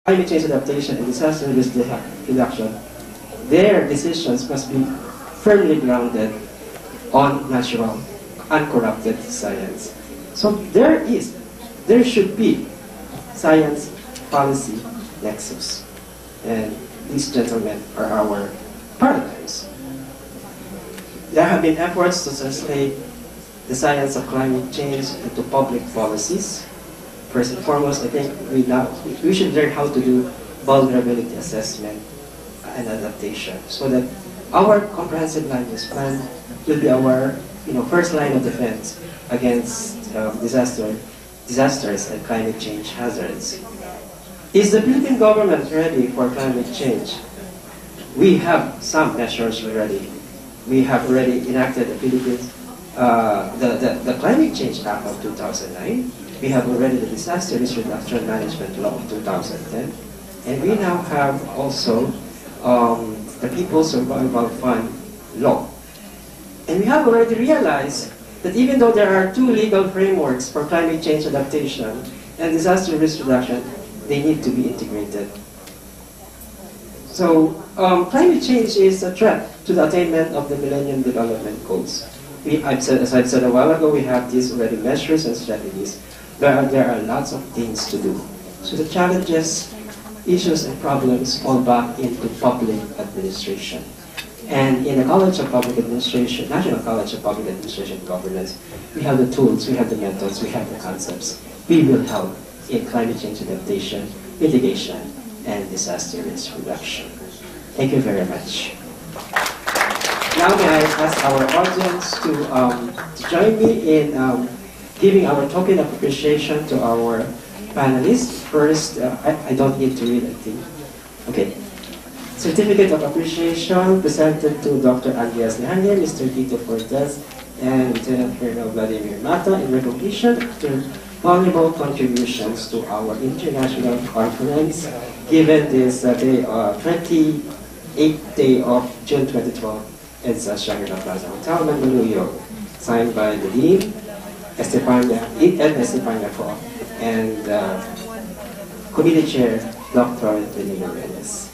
climate change adaptation and disaster risk reduction, their decisions must be firmly grounded on natural, uncorrupted science. So there should be science policy nexus. And these gentlemen are our paradigms. There have been efforts to translate the science of climate change into public policies. First and foremost, I think we should learn how to do vulnerability assessment and adaptation so that our comprehensive land use plan will be our first line of defense against disasters and climate change hazards. Is the Philippine government ready for climate change? We have some measures already. We have already enacted the Philippines, the Climate Change Act of 2009. We have already the Disaster Risk Reduction Management Law of 2010. And we now have also the People's Survival Fund Law. And we have already realized that even though there are two legal frameworks for climate change adaptation and disaster risk reduction, they need to be integrated. So climate change is a threat to the attainment of the Millennium Development Goals. As I've said a while ago, we have these already measures and strategies. There are lots of things to do. So the challenges, issues, and problems fall back into public administration. And in the College of Public Administration, National College of Public Administration and Governance, we have the tools, we have the methods, we have the concepts. We will help in climate change adaptation, mitigation, and disaster risk reduction. Thank you very much. Now may I ask our audience to join me in giving our token of appreciation to our panelists. First, I don't need to read, I think. Okay. Certificate of Appreciation presented to Dr. Andreas Lehange, Mr. Tito Cortez, and Lieutenant Colonel Vladimir Mata in recognition of their valuable contributions to our international conference given this 28th day of June 2012 at the Shangri-La Plaza Hotel, Mandaluyong, signed by the Dean, Estefania Pro, and Committee Chair, Dr. Denis Lorenes.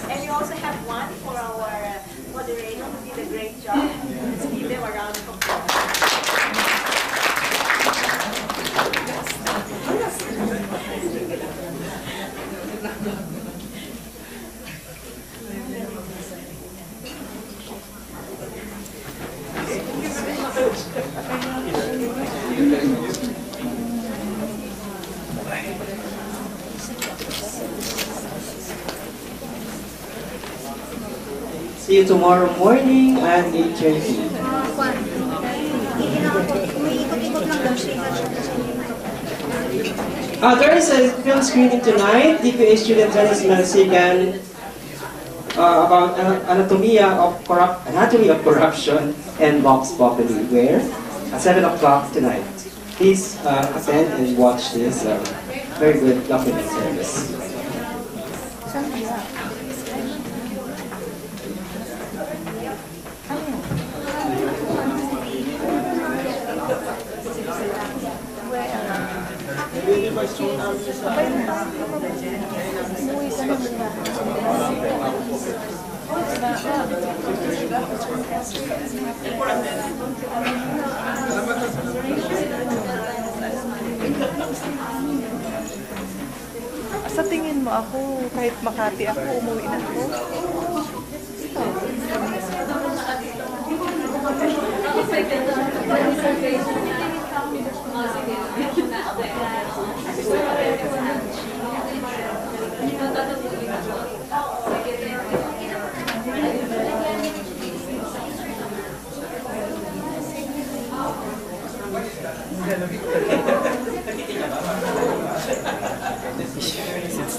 And we also have one for our moderator who did a great job. Let's give them a round of applause. See you tomorrow morning at 8:30. There is a film screening tonight. DPA student Dennis Malasigan about anatomy of corruption and Vox Populi. Where? At 7 o'clock tonight. Please attend and watch this very good document service. Sa tingin mo ako, kahit Makati ako, umuwi na ako?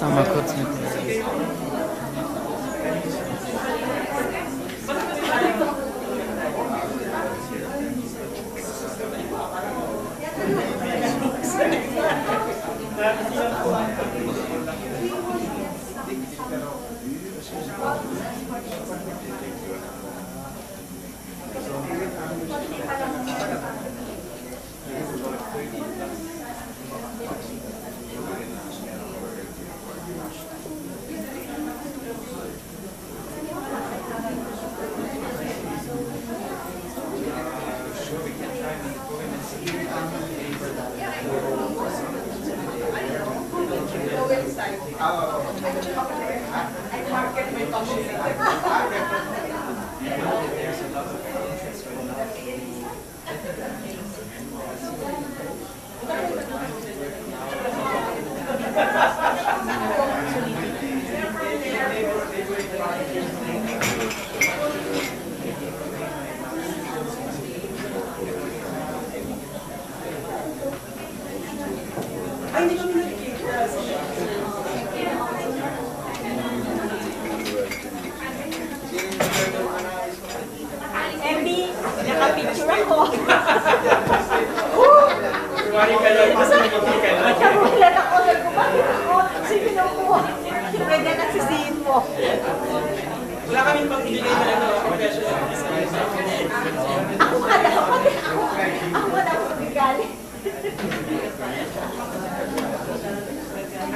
Samakot. Emmy, nakapicture ako. Nakamulat ako. Nagkumalit ako. Sino mo? Pwede nagsisihin mo. Wala kaming pang-ibigay na professional design. Ako ka dapat. Ako ka dapat mabigali.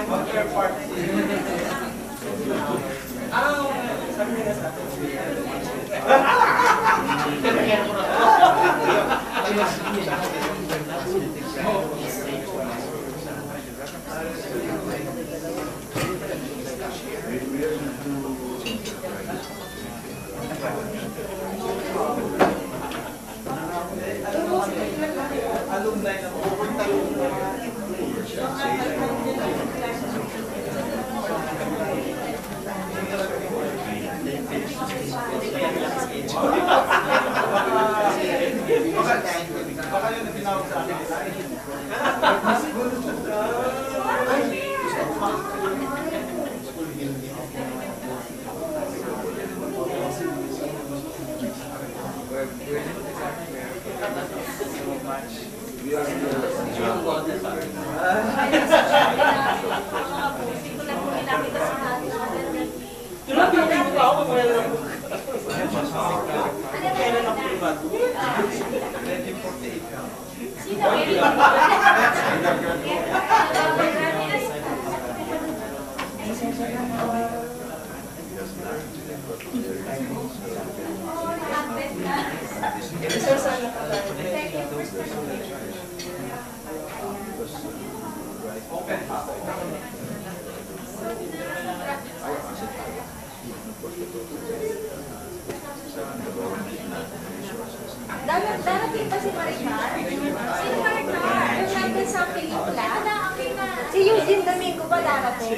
Ang third party. Sabi nila sa akin. Alumni na pupunta baka yun ang tinawag sa akin. Darating pa si Maricar? Sino Maricar? Nandun sa pelikula? Si Eugene Domingo ba darating?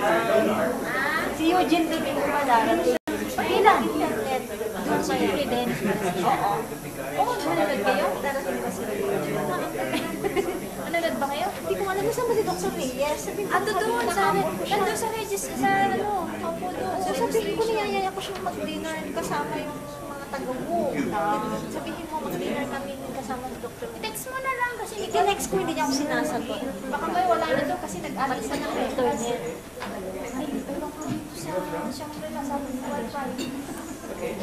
Si Eugene Domingo ba darating? Ilang internet? Doon sa Dennis. Oo. Oo, nanonood kayo? Darating pa si Eugene. Nanonood ba kayo? Hindi ko alam. Saan ba si Dr. Reyes? Ando doon. Nandun sa Regis. Sa ano? Opo doon. So sabihin ko niyayaya ko siyang mag-dinner kasama yung taga-wo. Sabihin mo, mag-dinner kami kasama ni Dr. Text mo na lang kasi i-text ko, hindi niya ako sinasagot. Baka may wala na doon kasi nag-alis na ng internet. Ay, ewan ko dito sa siyempre lang sa wifi. Okay.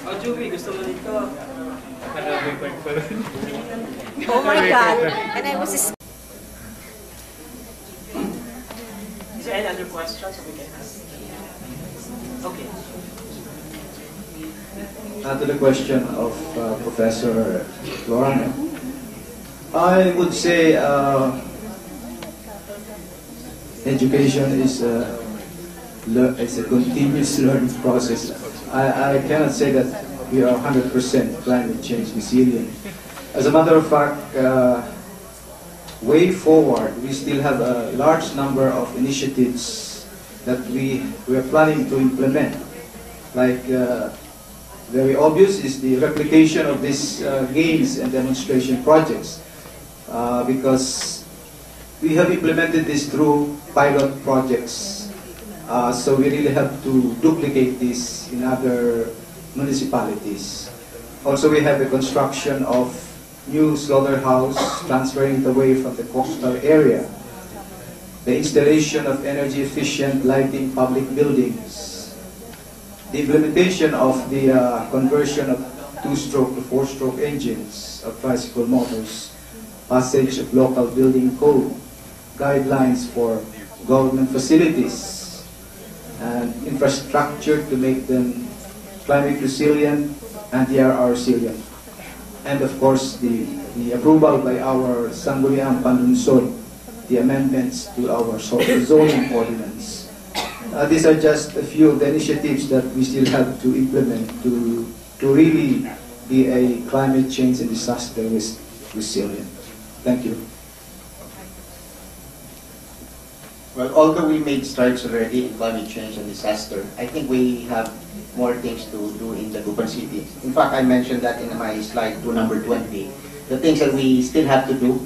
Oh, Juby, gusto mo dito? Oh my God. And I was Is there any other questions we can ask? Okay. To the question of Professor Lorna, I would say education is a continuous learning process. I cannot say that we are 100% climate change resilient. As a matter of fact, way forward, we still have a large number of initiatives that we are planning to implement. Like very obvious is the replication of these games and demonstration projects, because we have implemented this through pilot projects. So we really have to duplicate this in other municipalities. Also, we have the construction of new slaughterhouse, transferring it away from the coastal area. The installation of energy-efficient lighting public buildings. The implementation of the conversion of two-stroke to four-stroke engines of tricycle motors. Passage of local building code. Guidelines for government facilities. And infrastructure to make them climate resilient and DRR resilient. And of course, the approval by our Sangguniang Panlunsod, the amendments to our zoning ordinance. These are just a few of the initiatives that we still have to implement to really be a climate change and disaster resilient. Thank you. Well, although we made strides already in climate change and disaster, I think we have more things to do in Dagupan City. In fact, I mentioned that in my slide to number 20. The things that we still have to do,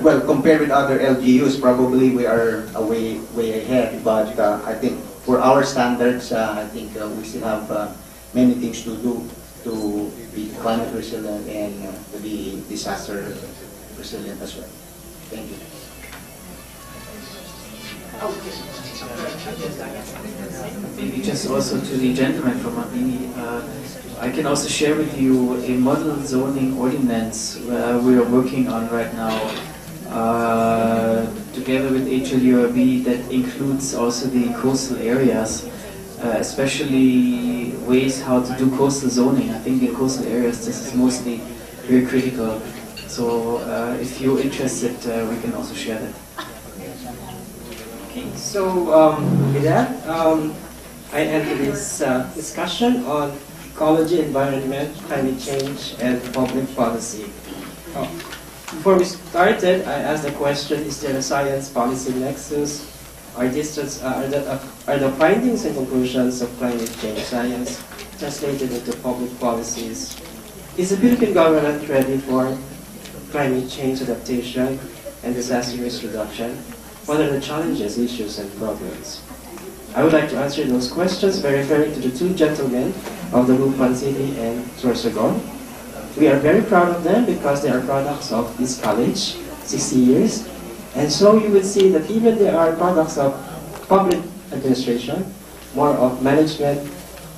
well, compared with other LGUs, probably we are way ahead. But I think for our standards, I think we still have many things to do to be climate resilient and to be disaster resilient as well. Thank you. Maybe just also to the gentleman from Mabini, I can also share with you a model zoning ordinance we are working on right now together with HLURB that includes also the coastal areas, especially ways how to do coastal zoning. I think in coastal areas this is mostly very critical. So if you're interested, we can also share that. So with that, I enter this discussion on ecology, environment, climate change, and public policy. Before we started, I asked the question, is there a science policy nexus? Are the findings and conclusions of climate change science translated into public policies? Is the Philippine government ready for climate change adaptation and disaster risk reduction? What are the challenges, issues, and problems? I would like to answer those questions by referring to the two gentlemen of the Dagupan City and Sorsogon. We are very proud of them because they are products of this college, 60 years. And so you will see that even they are products of public administration, more of management,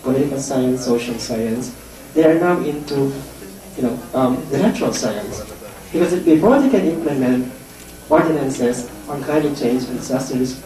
political science, social science. They are now into the natural science. Because before they can implement ordinances on climate change and disaster risk,